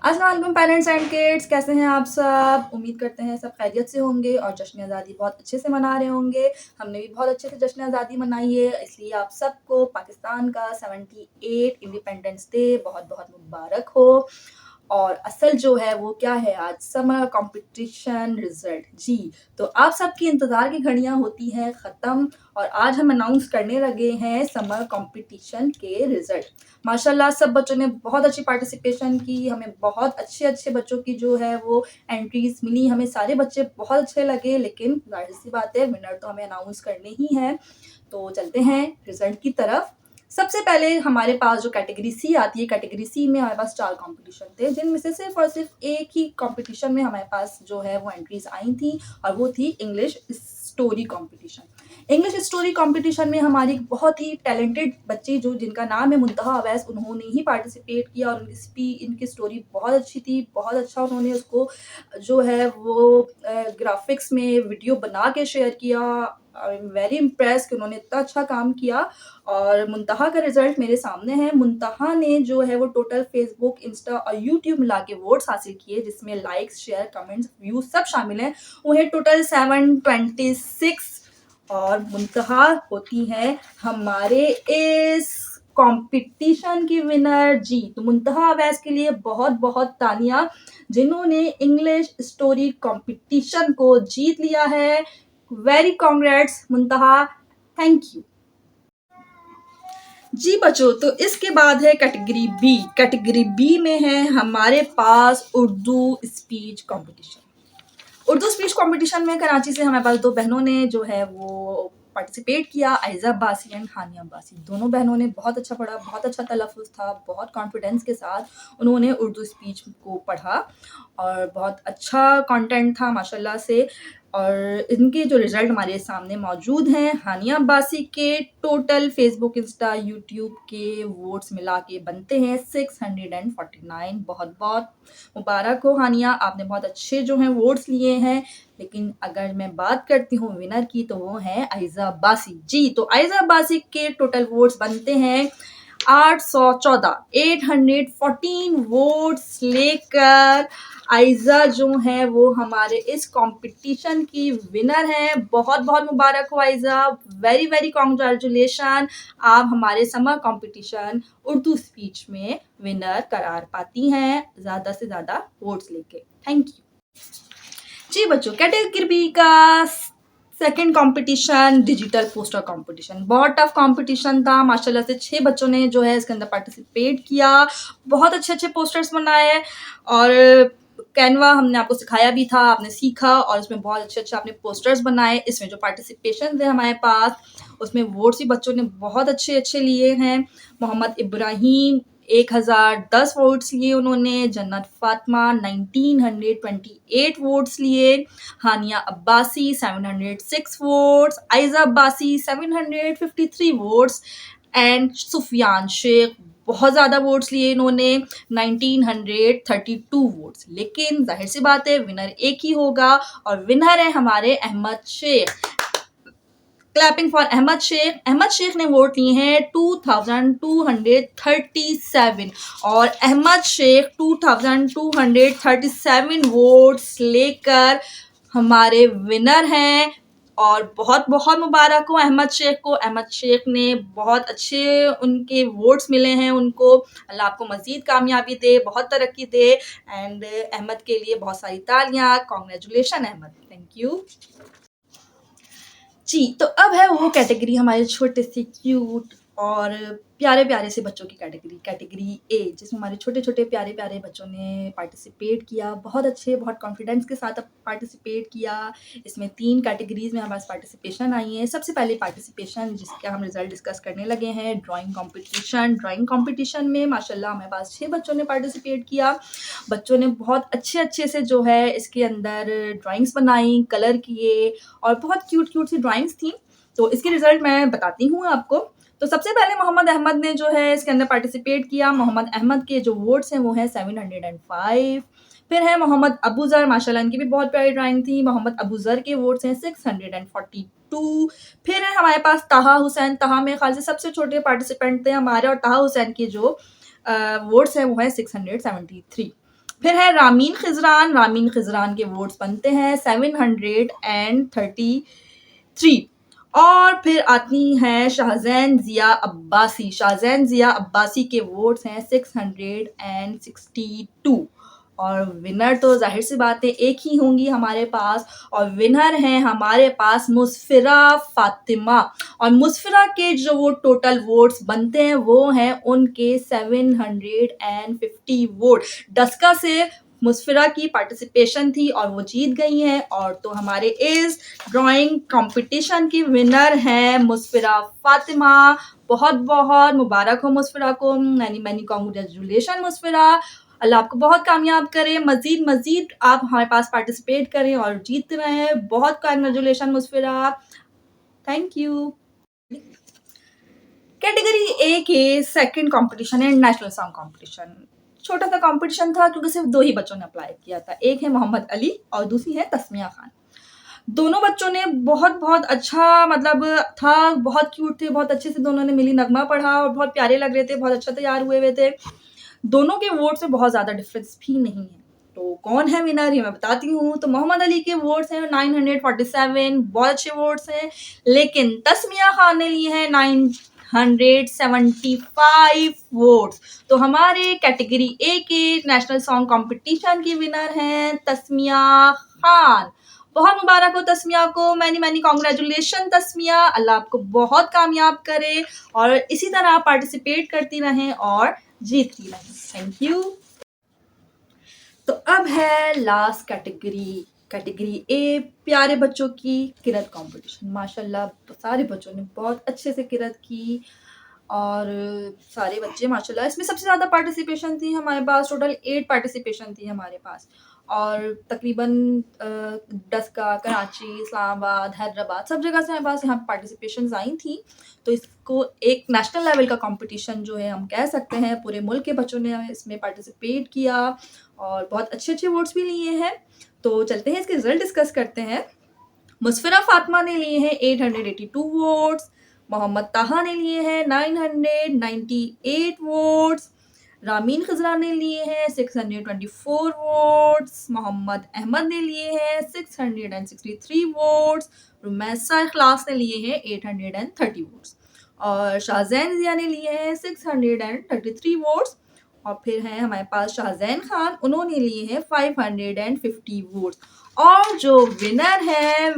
अस्सलाम वालेकुम parents and kids, कैसे हैं आप सब। उम्मीद करते हैं सब खैरियत से होंगे और जश्न आज़ादी बहुत अच्छे से मना रहे होंगे। हमने भी बहुत अच्छे से जश्न आज़ादी मनाई है, इसलिए आप सबको पाकिस्तान का 78 इंडिपेंडेंस डे बहुत बहुत मुबारक हो। और असल जो है वो क्या है, आज समर कंपटीशन रिजल्ट। जी, तो आप सबकी इंतज़ार की घड़ियां होती हैं ख़त्म और आज हम अनाउंस करने लगे हैं समर कंपटीशन के रिजल्ट। माशाल्लाह सब बच्चों ने बहुत अच्छी पार्टिसिपेशन की, हमें बहुत अच्छे अच्छे बच्चों की जो है वो एंट्रीज मिली, हमें सारे बच्चे बहुत अच्छे लगे। लेकिन जाहिर सी बात है, विनर तो हमें अनाउंस करने ही है। तो चलते हैं रिजल्ट की तरफ। सबसे पहले हमारे पास जो कैटेगरी सी आती है, कैटेगरी सी में हमारे पास 4 कंपटीशन थे, जिनमें से सिर्फ और सिर्फ एक ही कंपटीशन में हमारे पास जो है वो एंट्रीज आई थी और वो थी English story competition. English story competition में हमारी बहुत ही टैलेंटेड बच्ची जो जिनका नाम है मुंतहा अवैस, उन्होंने ही पार्टिसिपेट किया और इनकी स्टोरी बहुत अच्छी थी, बहुत अच्छा उन्होंने उसको जो है वो ग्राफिक्स में वीडियो बना के शेयर किया। आई एम वेरी इम्प्रेस कि उन्होंने इतना अच्छा काम किया। और मुंतहा का रिजल्ट मेरे सामने है। मुंतहा ने जो है वो टोटल फेसबुक, इंस्टा और यूट्यूब मिला के वोट्स हासिल किए, जिसमें लाइक्स, शेयर, कमेंट्स, व्यूज सब शामिल हैं। उन्हें टोटल 726 और मुंतहा होती है हमारे इस कंपटीशन की विनर। जी, तो मुंतहा अवैस के लिए बहुत बहुत तालियां, जिन्होंने इंग्लिश स्टोरी कंपटीशन को जीत लिया है। Very congrats Muntaha, thank you. जी बच्चों, तो इसके बाद है कैटेगरी बी। कैटेगरी बी में है हमारे पास Urdu speech competition. Urdu speech competition में कराची से हमारे पास 2 बहनों ने जो है वो पार्टिसिपेट किया, आयज़ा अब्बासी एंड हानिया अब्बासी। दोनों बहनों ने बहुत अच्छा पढ़ा, बहुत अच्छा तलफ़्फ़ुज़ था, बहुत कॉन्फिडेंस के साथ उन्होंने उर्दू स्पीच को पढ़ा और बहुत अच्छा कंटेंट था माशाल्लाह से। और इनके जो रिज़ल्ट हमारे सामने मौजूद हैं, हानिया अब्बासी के टोटल फ़ेसबुक, इंस्टा, यूट्यूब के वोट्स मिला के बनते हैं 649। बहुत-बहुत मुबारक हो हानिया, आपने बहुत अच्छे जो हैं वोट्स लिए हैं। लेकिन अगर मैं बात करती हूँ विनर की, तो वो है आयज़ा अब्बासी। जी, तो आयज़ा अब्बासी के टोटल वोट्स बनते हैं 814, 814 वोट्स लेकर आयज़ा जो है वो हमारे इस कंपटीशन की विनर है। बहुत बहुत मुबारक हो आयज़ा, वेरी वेरी कॉन्ग्रेचुलेशन। आप हमारे समर कंपटीशन उर्दू स्पीच में विनर करार पाती हैं ज़्यादा से ज़्यादा वोट्स लेके। Thank you. जी बच्चों, कैटेगरी बी का second competition digital poster competition. बहुत टफ कंपटीशन था, माशाल्लाह से 6 बच्चों ने जो है इसके अंदर पार्टिसिपेट किया। बहुत अच्छे अच्छे पोस्टर्स बनाए और कैनवा हमने आपको सिखाया भी था, आपने सीखा और इसमें बहुत अच्छे अच्छे आपने पोस्टर्स बनाए। इसमें जो पार्टिसिपेशन थे हमारे पास, उसमें वोट्स भी बच्चों ने बहुत अच्छे अच्छे लिए हैं। मोहम्मद इब्राहिम 1010 वोट्स लिए उन्होंने, जन्नत फातिमा 1928 वोट्स लिए, Hania Abbasi 706 votes, Ayza Abbasi 753 votes and Sufiyan Shaikh बहुत ज़्यादा वोट्स लिए इन्होंने, 1932 वोट्स। लेकिन जाहिर सी बात है विनर एक ही होगा और विनर है हमारे अहमद शेख। Clapping for Ahmed Shaikh. अहमद शेख ने वोट लिए हैं 2237 और अहमद शेख 2237 वोट्स लेकर हमारे विनर हैं और बहुत बहुत मुबारक हो अहमद शेख को। अहमद शेख ने बहुत अच्छे उनके वोट्स मिले हैं उनको। अल्लाह आपको मज़ीद कामयाबी दे, बहुत तरक्की दे एंड अहमद के लिए बहुत सारी तालियां। Congratulation Ahmed, thank you. जी, तो अब है वो कैटेगरी हमारे छोटे से क्यूट और प्यारे प्यारे से बच्चों की कैटेगरी, कैटेगरी ए, जिसमें हमारे छोटे छोटे प्यारे प्यारे बच्चों ने पार्टिसिपेट किया। बहुत अच्छे, बहुत कॉन्फिडेंस के साथ पार्टिसिपेट किया। इसमें 3 कैटेगरीज में हमारे पास पार्टिसिपेशन आई है। सबसे पहले पार्टिसिपेशन जिसका हम रिजल्ट डिस्कस करने लगे हैं, ड्राइंग कॉम्पिटिशन। ड्राइंग कॉम्पिटिशन में माशाल्लाह हमारे पास 6 बच्चों ने पार्टिसिपेट किया। बच्चों ने बहुत अच्छे अच्छे से जो है इसके अंदर ड्राइंग्स बनाई, कलर किए और बहुत क्यूट क्यूट सी ड्राइंग्स थी। तो इसके रिजल्ट मैं बताती हूँ आपको। तो सबसे पहले मोहम्मद अहमद ने जो है इसके अंदर पार्टिसिपेट किया। मोहम्मद अहमद के जो वोट्स हैं वो हैं 705। फिर है मोहम्मद अबू ज़र, माशाल्लाह इनकी भी बहुत प्यारी ड्राइंग थी। मोहम्मद अबू ज़र के वोट्स हैं 642। फिर है हमारे पास ताहा हुसैन। ताहा मेरे ख्याल से सबसे छोटे पार्टिसिपेंट थे हमारे और ताहा हुसैन के जो वोट्स हैं वो हैं 673। फिर है रामीन खिजरान के वोट्स बनते हैं 733। और फिर आती है शाहजैन जिया अब्बासी के वोट्स हैं 662। और विनर तो जाहिर सी बात है एक ही होंगी हमारे पास, और विनर हैं हमारे पास मुस्फिरा फातिमा। और मुस्फिरा के जो वो टोटल वोट्स बनते हैं वो हैं उनके 750 वोट। डस्का से मुस्फिरा की पार्टिसिपेशन थी और वो जीत गई हैं। और तो हमारे इस ड्राइंग कंपटीशन की विनर हैं मुस्फिरा फातिमा। बहुत बहुत मुबारक हो मुस्फिरा को, मैनी मैनी कॉन्ग्रेचुलेशन मुस्फिरा। अल्लाह आपको बहुत कामयाब करे, मज़ीद आप हमारे पास पार्टिसिपेट करें और जीतते रहें। बहुत congratulation Musfira, thank you. Category A के सेकंड कंपटीशन है नेशनल सॉन्ग कंपटीशन। छोटा सा कंपटीशन था क्योंकि सिर्फ 2 ही बच्चों ने अप्लाई किया था, एक है मोहम्मद अली और दूसरी है तस्मिया खान। दोनों बच्चों ने बहुत अच्छा मतलब था, बहुत क्यूट थे, बहुत अच्छे से दोनों ने मिली नगमा पढ़ा और बहुत प्यारे लग रहे थे, बहुत अच्छा तैयार हुए थे। दोनों के वोट्स में बहुत ज़्यादा डिफरेंस भी नहीं है। तो कौन है विनर ये मैं बताती हूँ। तो मोहम्मद अली के वोट्स हैं 947, बहुत अच्छे वोट्स हैं। लेकिन तस्मिया खान ने लिए हैं 975 वोट्स। तो हमारे कैटेगरी ए के नेशनल सॉन्ग कंपटीशन की विनर हैं तस्मिया खान। बहुत मुबारक हो तस्मिया को, मैनी मैनी कॉन्ग्रेचुलेशन तस्मिया। अल्लाह आपको बहुत कामयाब करे और इसी तरह आप पार्टिसिपेट करती रहें और जीतती रहें। Thank you. तो अब है लास्ट कैटेगरी ए, प्यारे बच्चों की किरत कंपटीशन। माशाल्लाह सारे बच्चों ने बहुत अच्छे से किरत की और सारे बच्चे माशाल्लाह, इसमें सबसे ज़्यादा पार्टिसिपेशन थी हमारे पास, टोटल 8 पार्टिसिपेशन थी हमारे पास। और तकरीबन डस्का, कराची, इस्लामाबाद, हैदराबाद सब जगह से हमारे पास यहाँ पार्टिसिपेशन आई थी। तो इसको एक नेशनल लेवल का कंपटीशन जो है हम कह सकते हैं। पूरे मुल्क के बच्चों ने इसमें पार्टिसिपेट किया और बहुत अच्छे वोट्स भी लिए हैं। तो चलते हैं इसके रिजल्ट डिस्कस करते हैं। मुस्फिरा फातिमा ने लिए हैं 882 वोट्स, मोहम्मद ताहा ने लिए हैं 998 वोट्स, रामीन खिजरान ने लिए हैं 624 वोट्स, मोहम्मद अहमद ने लिए हैं 663 वोट्स, रुमैसा इखलास ने लिए हैं 830 वोट्स और शाहजैन जिया ने लिए हैं 633 वोट्स। और फिर हैं हमारे पास शाहजैन खान, उन्होंने लिए हैं 550 वोट्स। और जो विनर है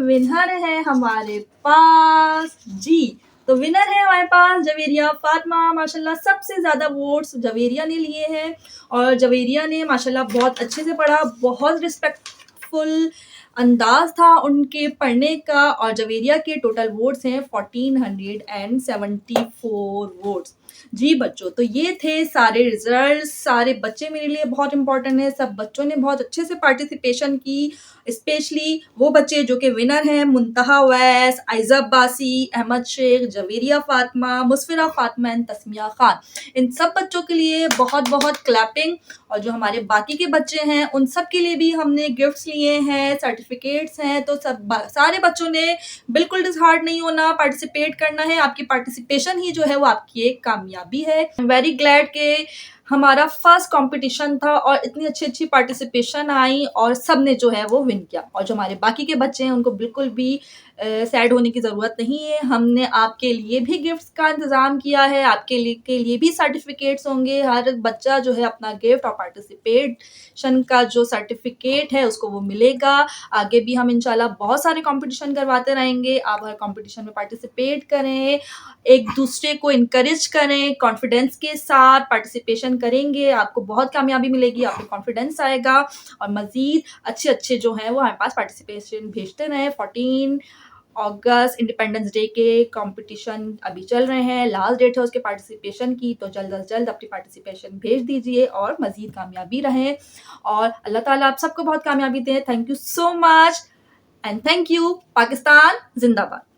हमारे पास जी, तो विनर है हमारे पास जवेरिया फातिमा। माशाल्लाह सबसे ज़्यादा वोट्स जवेरिया ने लिए हैं और जवेरिया ने माशाल्लाह बहुत अच्छे से पढ़ा, बहुत रिस्पेक्टफुल अंदाज था उनके पढ़ने का। और जवेरिया के टोटल वोट्स हैं 1474 वोट्स। जी बच्चों, तो ये थे सारे रिजल्ट। सारे बच्चे मेरे लिए बहुत इंपॉर्टेंट है, सब बच्चों ने बहुत अच्छे से पार्टिसिपेशन की, स्पेशली वो बच्चे जो कि विनर हैं मुंतहा वैस, आइज़ा अब्बासी, अहमद शेख, जवेरिया फातिमा, मुस्फिरा फातिमा एंड तस्मिया खान। इन सब बच्चों के लिए बहुत बहुत क्लैपिंग। और जो हमारे बाकी के बच्चे हैं उन सब के लिए भी हमने गिफ्ट्स लिए हैं, सर्टिफिकेट्स हैं। तो सारे बच्चों ने बिल्कुल डिसहार्ट नहीं होना, पार्टिसिपेट करना है। आपकी पार्टिसिपेशन ही जो है वो आपकी एक कामयाबी है। वेरी ग्लैड के हमारा फर्स्ट कंपटीशन था और इतनी अच्छी पार्टिसिपेशन आई और सब ने जो है वो विन किया। और जो हमारे बाकी के बच्चे हैं उनको बिल्कुल भी सैड होने की ज़रूरत नहीं है। हमने आपके लिए भी गिफ्ट्स का इंतज़ाम किया है, आपके लिए भी सर्टिफिकेट्स होंगे। हर बच्चा जो है अपना गिफ्ट और पार्टिसिपेशन का जो सर्टिफिकेट है उसको वो मिलेगा। आगे भी हम इंशाल्लाह बहुत सारे कंपटीशन करवाते रहेंगे। आप हर कंपटीशन में पार्टिसिपेट करें, एक दूसरे को इनकरेज करें, कॉन्फिडेंस के साथ पार्टिसिपेशन करेंगे, आपको बहुत कामयाबी मिलेगी, आपको कॉन्फिडेंस आएगा और मज़ीद अच्छे जो हैं वो हमारे पास पार्टिसिपेशन भेजते रहें। 14 अगस्त इंडिपेंडेंस डे के कंपटीशन अभी चल रहे हैं, लास्ट डेट है उसके पार्टिसिपेशन की। तो जल्द अज जल्द अपनी पार्टिसिपेशन भेज दीजिए और मज़ीद कामयाबी रहें और अल्लाह ताला आप सबको बहुत कामयाबी दें। Thank you so much and thank you. Pakistan जिंदाबाद।